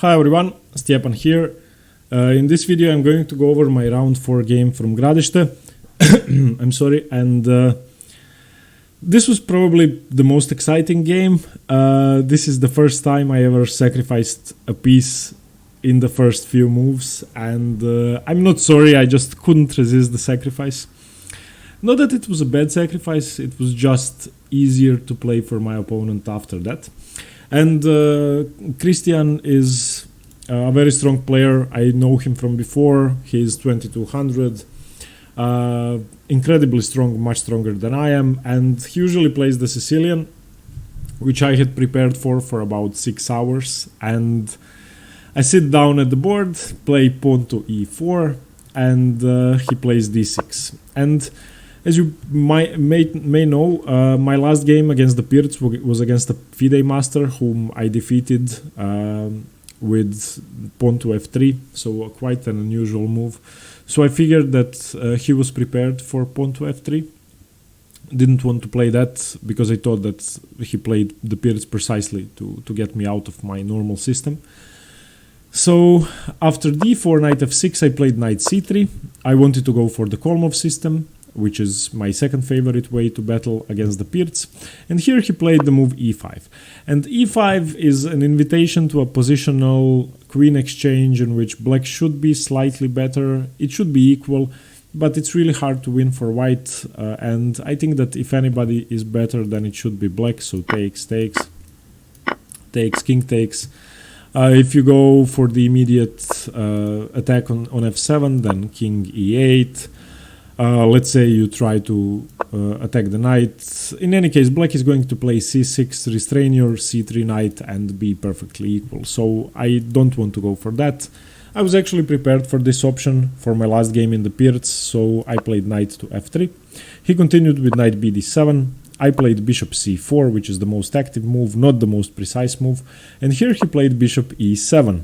Hi everyone, Stjepan here. In this video I'm going to go over my round 4 game from Gradište. I'm sorry, and this was probably the most exciting game. This is the first time I ever sacrificed a piece in the first few moves, and I'm not sorry, I just couldn't resist the sacrifice. Not that it was a bad sacrifice, it was just easier to play for my opponent after that. And Christian is a very strong player. I know him from before. He's 2200, incredibly strong, much stronger than I am, and he usually plays the Sicilian, which I had prepared for about 6 hours. And I sit down at the board, play pawn to e4, and he plays d6. And as you may know, my last game against the Pirc was against a FIDE master whom I defeated with pawn to f3, so quite an unusual move. So I figured that he was prepared for pawn to f3. Didn't want to play that because I thought that he played the Pirc precisely to get me out of my normal system. So after d4, knight f6, I played knight c3. I wanted to go for the Kolmov system, which is my second favorite way to battle against the Pirc. And here he played the move e5. And e5 is an invitation to a positional queen exchange in which black should be slightly better. It should be equal, but it's really hard to win for white. And I think that if anybody is better, then it should be black. So takes, takes, takes, king takes. If you go for the immediate attack on f7, then king e8. Let's say you try to attack the knight. In any case, black is going to play c6, restrain your c3 knight and be perfectly equal. So I don't want to go for that. I was actually prepared for this option for my last game in the Pirc, so I played knight to f3. He continued with knight bd7. I played bishop c4, which is the most active move, not the most precise move. And here he played bishop e7.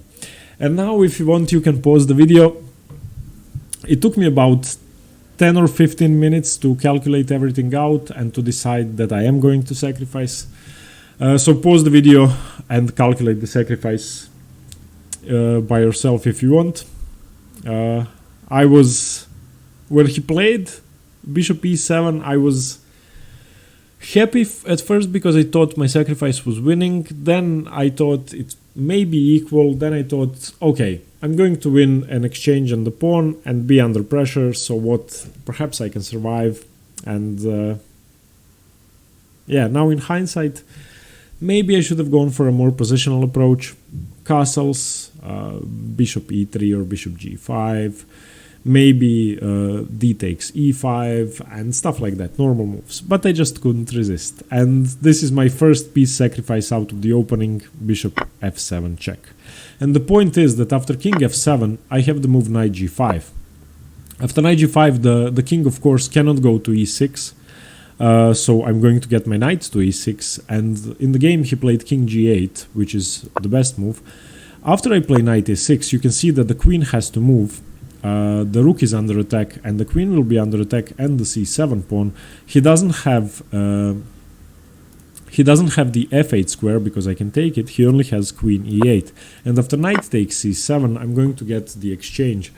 And now if you want, you can pause the video. It took me about 10 or 15 minutes to calculate everything out and to decide that I am going to sacrifice. So pause the video and calculate the sacrifice by yourself if you want. When he played bishop e7, I was happy at first because I thought my sacrifice was winning. Then I thought it may be equal. Then I thought, okay, I'm going to win an exchange on the pawn and be under pressure, so what, perhaps I can survive. And yeah, now in hindsight, maybe I should have gone for a more positional approach. Castles, bishop e3 or bishop g5, maybe d takes e5 and stuff like that, normal moves. But I just couldn't resist. And this is my first piece sacrifice out of the opening, bishop f7 check. And the point is that after king f7, I have the move knight g5. After knight g5, the king, of course, cannot go to e6. So I'm going to get my knight to e6. And in the game, he played king g8, which is the best move. After I play knight e6, you can see that the queen has to move. The rook is under attack, and the queen will be under attack, and the c7 pawn. He doesn't have the f8 square because I can take it. He only has queen e8. And after knight takes c7, I'm going to get the exchange,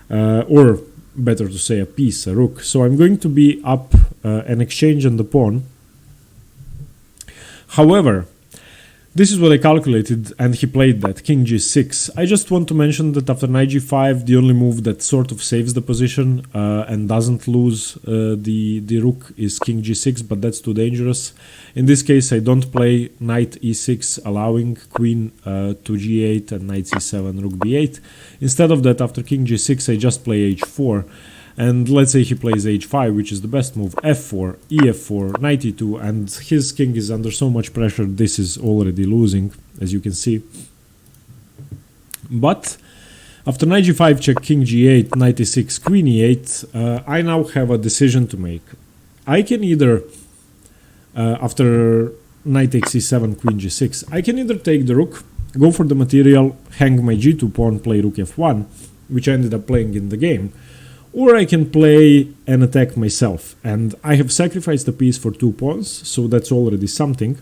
or better to say a piece, a rook. So I'm going to be up an exchange on the pawn. However, this is what I calculated, and he played that, king g6. I just want to mention that after knight g5, the only move that sort of saves the position and doesn't lose the rook is king g6, but that's too dangerous. In this case, I don't play knight e6, allowing queen to g8 and knight c7, rook b8. Instead of that, after king g6, I just play h4. And let's say he plays h5, which is the best move, f4, ef4, knight e2, and his king is under so much pressure, this is already losing, as you can see. But after knight g5 check, king g8, knight e6, queen e8, I now have a decision to make. I can either, after knight takes e7, queen g6, I can either take the rook, go for the material, hang my g2 pawn, play rook f1, which I ended up playing in the game, or I can play and attack myself. And I have sacrificed a piece for 2 pawns, so that's already something.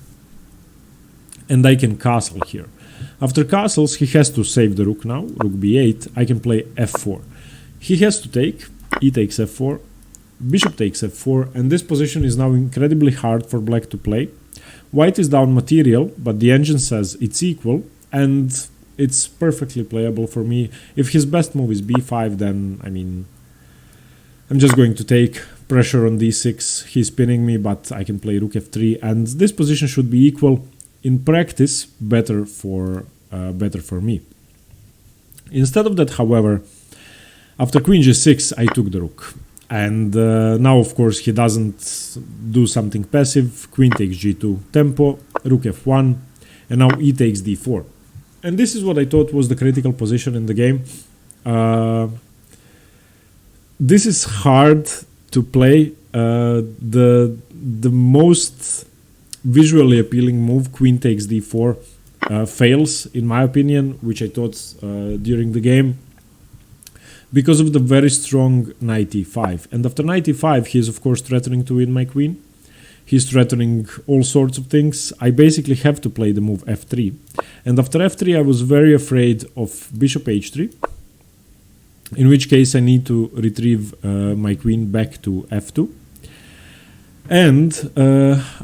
And I can castle here. After castles, he has to save the rook now. Rook b8. I can play f4. He has to take. E takes f4. Bishop takes f4. And this position is now incredibly hard for black to play. White is down material, but the engine says it's equal. And it's perfectly playable for me. If his best move is b5, then, I mean, I'm just going to take pressure on d6. He's pinning me, but I can play rook f3. And this position should be equal. In practice, better for me. Instead of that, however, after queen g6, I took the rook. And now, of course, he doesn't do something passive. Queen takes g2 tempo, rook f1, and now e takes d4. And this is what I thought was the critical position in the game. This is hard to play. The most visually appealing move, queen takes d4, fails, in my opinion, which I thought during the game, because of the very strong knight e5. And after knight e5, he is of course threatening to win my queen. He's threatening all sorts of things. I basically have to play the move f3. And after f3, I was very afraid of bishop h3, in which case I need to retrieve my queen back to f2. And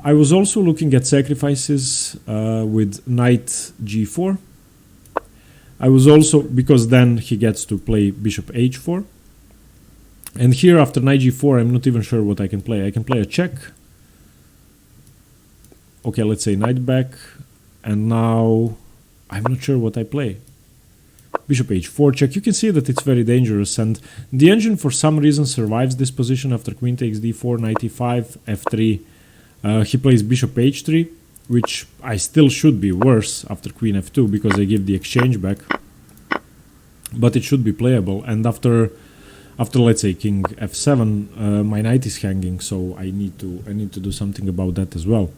I was also looking at sacrifices with knight g4. I was also, because then he gets to play bishop h4. And here after knight g4, I'm not even sure what I can play. I can play a check. Okay, let's say knight back. And now I'm not sure what I play. Bishop h4 check. You can see that it's very dangerous, and the engine for some reason survives this position after queen takes d4, knight e5, f3. He plays bishop h3, which I still should be worse after queen f2 because I give the exchange back, but it should be playable. And after let's say king f7, my knight is hanging, so I need to do something about that as well.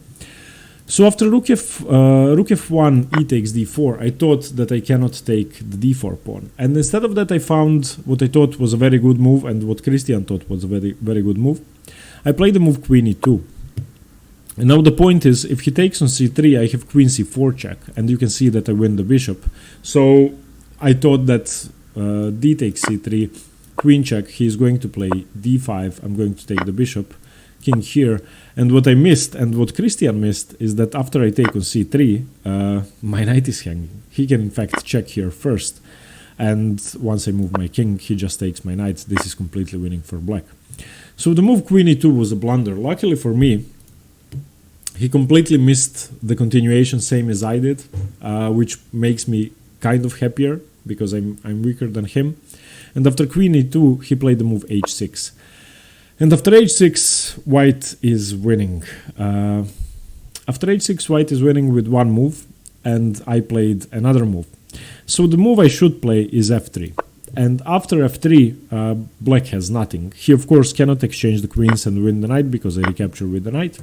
So after rook f1, e takes d4, I thought that I cannot take the d4 pawn. And instead of that, I found what I thought was a very good move and what Christian thought was a very, very good move. I played the move queen e2. And now the point is, if he takes on c3, I have queen c4 check. And you can see that I win the bishop. So I thought that d takes c3, queen check, he's going to play d5, I'm going to take the bishop, king here. And what I missed, and what Christian missed, is that after I take on c3, my knight is hanging. He can in fact check here first. And once I move my king, he just takes my knight. This is completely winning for black. So the move queen e2 was a blunder. Luckily for me, he completely missed the continuation, same as I did, which makes me kind of happier because I'm weaker than him. And after queen e2, he played the move h6. And after h6, white is winning. After h6, white is winning with one move, and I played another move. So the move I should play is f3. And after f3, black has nothing. He, of course, cannot exchange the queens and win the knight because I recapture with the knight.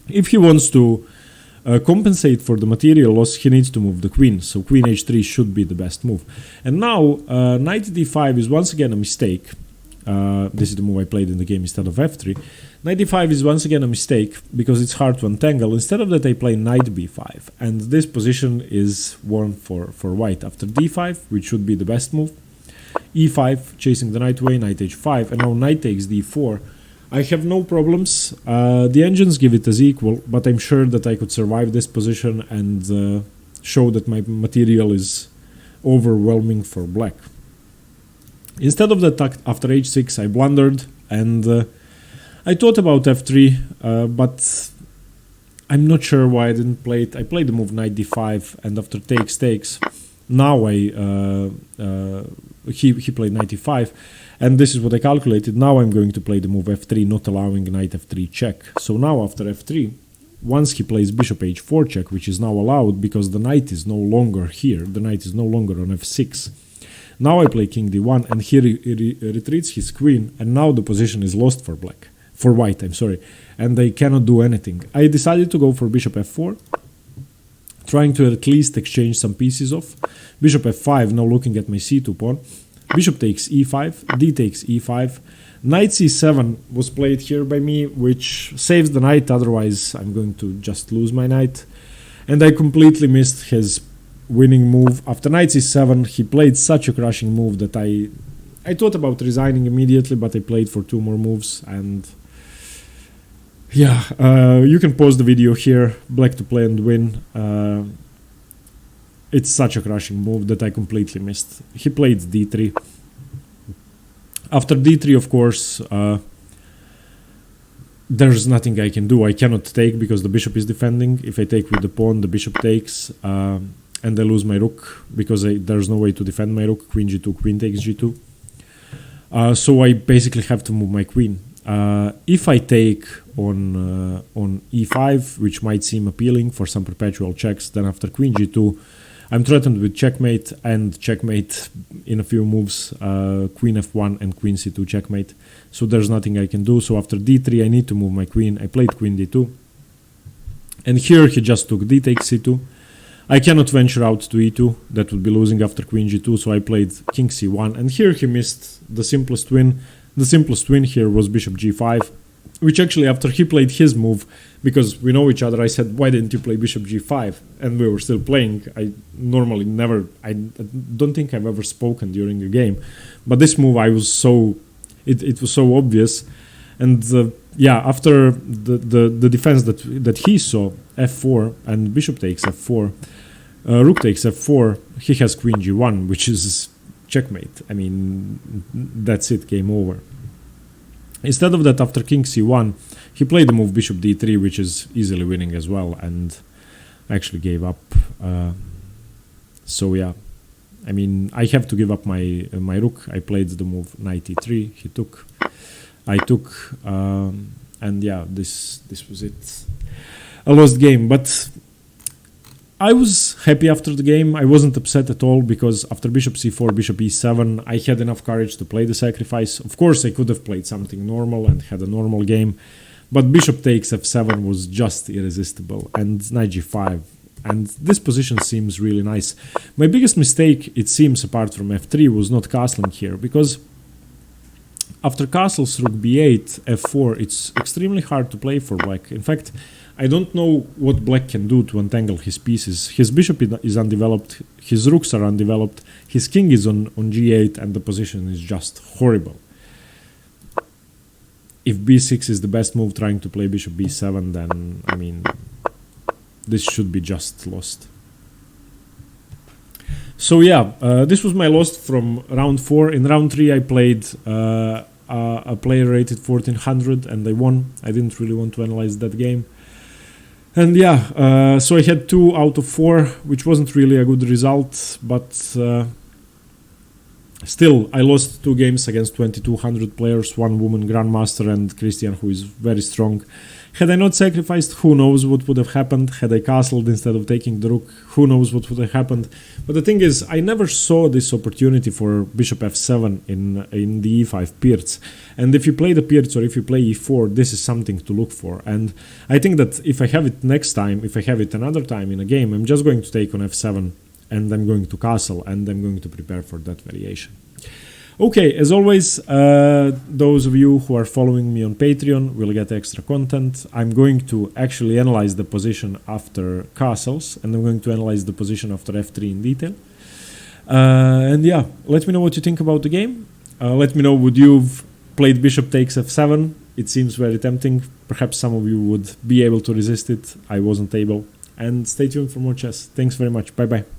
If he wants to compensate for the material loss, he needs to move the queen. So queen h3 should be the best move. And now, knight d5 is once again a mistake. This is the move I played in the game instead of f3. Knight d5 is once again a mistake because it's hard to untangle. Instead of that, I play knight b5. And this position is won for white. After d5, which should be the best move, e5, chasing the knight away, knight h5, and now knight takes d4. I have no problems. The engines give it as equal, but I'm sure that I could survive this position and show that my material is overwhelming for black. Instead of that, after h6, I blundered, and I thought about f3, but I'm not sure why I didn't play it. I played the move knight d5, and after takes, now he played knight e5, and this is what I calculated. Now I'm going to play the move f3, not allowing knight f3 check. So now after f3, once he plays bishop h4 check, which is now allowed because the knight is no longer here, the knight is no longer on f6. Now I play king d1, and here he retreats his queen, and now the position is lost for white, and they cannot do anything. I decided to go for bishop f4, trying to at least exchange some pieces off. Bishop f5, now looking at my c2 pawn. Bishop takes e5, d takes e5. Knight c7 was played here by me, which saves the knight, otherwise I'm going to just lose my knight. And I completely missed his winning move. After knight c7, he played such a crushing move that I thought about resigning immediately, but I played for 2 more moves, and yeah, you can pause the video here. Black to play and win. It's such a crushing move that I completely missed. He played d3. After d3, of course, there's nothing I can do. I cannot take because the bishop is defending. If I take with the pawn, the bishop takes, and I lose my rook because there's no way to defend my rook. Queen g2, queen takes g2. So I basically have to move my queen. If I take on e5, which might seem appealing for some perpetual checks, then after queen g2, I'm threatened with checkmate and checkmate in a few moves, queen f1 and queen c2 checkmate. So there's nothing I can do. So after d3, I need to move my queen. I played queen d2. And here he just took d takes c2. I cannot venture out to e2. That would be losing after queen g2. So I played king c1. And here he missed the simplest win. The simplest win here was bishop g5, which actually after he played his move, because we know each other, I said, why didn't you play bishop g5? And we were still playing. I normally never, I don't think I've ever spoken during a game. But this move, I was so, it was so obvious. And yeah, after the defense that he saw, f4 and bishop takes f4, rook takes f4, he has queen g1, which is checkmate. I mean, that's it, game over. Instead of that, after king c1, he played the move bishop d3, which is easily winning as well, and actually gave up. So yeah, I mean, I have to give up my rook. I played the move knight e3. He took, I took, and yeah, this was it. A lost game, but I was happy after the game. I wasn't upset at all because after bishop c4, bishop e7, I had enough courage to play the sacrifice. Of course, I could have played something normal and had a normal game, but bishop takes f7 was just irresistible, and knight g5. And this position seems really nice. My biggest mistake, it seems, apart from f3, was not castling here, because after castles rook b8, f4, it's extremely hard to play for black. In fact, I don't know what black can do to untangle his pieces. His bishop is undeveloped, his rooks are undeveloped, his king is on g8, and the position is just horrible. If b6 is the best move trying to play bishop b7, then, I mean, this should be just lost. So yeah, this was my loss from round 4. In round 3 I played a player rated 1400 and I won. I didn't really want to analyze that game. And yeah, so I had 2 out of 4, which wasn't really a good result, but still, I lost 2 games against 2200 players, 1 woman grandmaster and Christian, who is very strong. Had I not sacrificed, who knows what would have happened. Had I castled instead of taking the rook, who knows what would have happened. But the thing is, I never saw this opportunity for bishop f7 in the e5 Pirc. And if you play the Pirc or if you play e4, this is something to look for. And I think that if I have it next time, if I have it another time in a game, I'm just going to take on f7 and I'm going to castle and I'm going to prepare for that variation. Okay, as always, those of you who are following me on Patreon will get extra content. I'm going to actually analyze the position after castles, and I'm going to analyze the position after f3 in detail. And yeah, let me know what you think about the game. Let me know, would you have played bishop takes f7? It seems very tempting. Perhaps some of you would be able to resist it. I wasn't able. And stay tuned for more chess. Thanks very much. Bye-bye.